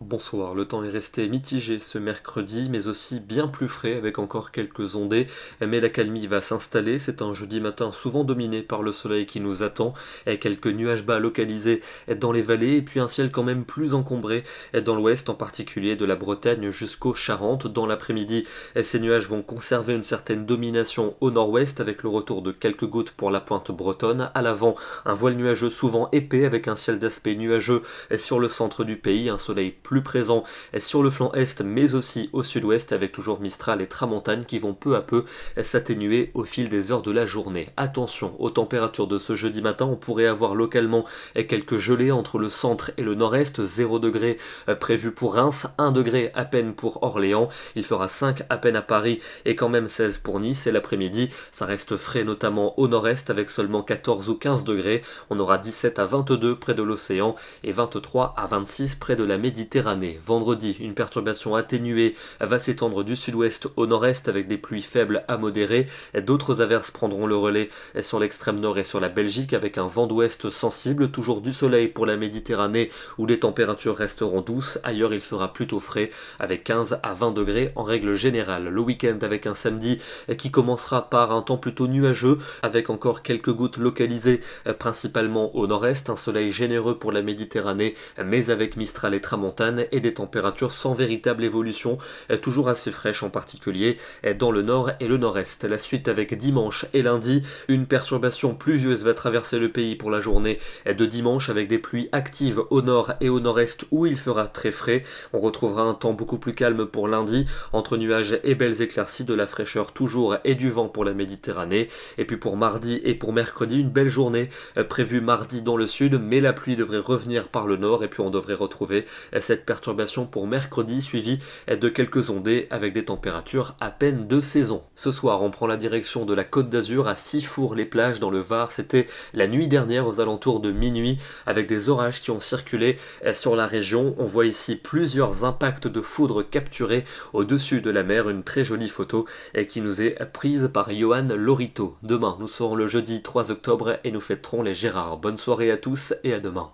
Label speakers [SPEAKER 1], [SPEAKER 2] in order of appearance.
[SPEAKER 1] Bonsoir, le temps est resté mitigé ce mercredi, mais aussi bien plus frais avec encore quelques ondées, mais l'accalmie va s'installer, c'est un jeudi matin souvent dominé par le soleil qui nous attend, et quelques nuages bas localisés dans les vallées, et puis un ciel quand même plus encombré dans l'ouest, en particulier de la Bretagne jusqu'aux Charentes. Dans l'après-midi, ces nuages vont conserver une certaine domination au nord-ouest avec le retour de quelques gouttes pour la pointe bretonne. À l'avant, un voile nuageux souvent épais avec un ciel d'aspect nuageux sur le centre du pays, un soleil plus présent sur le flanc est mais aussi au sud-ouest avec toujours Mistral et Tramontane qui vont peu à peu s'atténuer au fil des heures de la journée. Attention aux températures de ce jeudi matin, on pourrait avoir localement quelques gelées entre le centre et le nord-est, 0 degré prévu pour Reims, 1 degré à peine pour Orléans, il fera 5 à peine à Paris et quand même 16 pour Nice, et l'après-midi ça reste frais notamment au nord-est avec seulement 14 ou 15 degrés, on aura 17 à 22 près de l'océan et 23 à 26 près de la Méditerranée. Vendredi, une perturbation atténuée va s'étendre du sud-ouest au nord-est avec des pluies faibles à modérées. D'autres averses prendront le relais sur l'extrême nord et sur la Belgique avec un vent d'ouest sensible. Toujours du soleil pour la Méditerranée où les températures resteront douces. Ailleurs, il fera plutôt frais avec 15 à 20 degrés en règle générale. Le week-end avec un samedi qui commencera par un temps plutôt nuageux avec encore quelques gouttes localisées principalement au nord-est. Un soleil généreux pour la Méditerranée mais avec Mistral et Tramontane et des températures sans véritable évolution, toujours assez fraîches en particulier dans le nord et le nord-est. La suite avec dimanche et lundi, une perturbation pluvieuse va traverser le pays pour la journée de dimanche avec des pluies actives au nord et au nord-est où il fera très frais. On retrouvera un temps beaucoup plus calme pour lundi, entre nuages et belles éclaircies, de la fraîcheur toujours et du vent pour la Méditerranée. Et puis pour mardi et pour mercredi, une belle journée prévue mardi dans le sud, mais la pluie devrait revenir par le nord et puis on devrait retrouver cette perturbation pour mercredi suivie de quelques ondées avec des températures à peine de saison. Ce soir, on prend la direction de la Côte d'Azur à Sifour-les-Plages dans le Var. C'était la nuit dernière aux alentours de minuit avec des orages qui ont circulé sur la région. On voit ici plusieurs impacts de foudre capturés au-dessus de la mer. Une très jolie photo qui nous est prise par Johan Lorito. Demain, nous serons le jeudi 3 octobre et nous fêterons les Gérards. Bonne soirée à tous et à demain.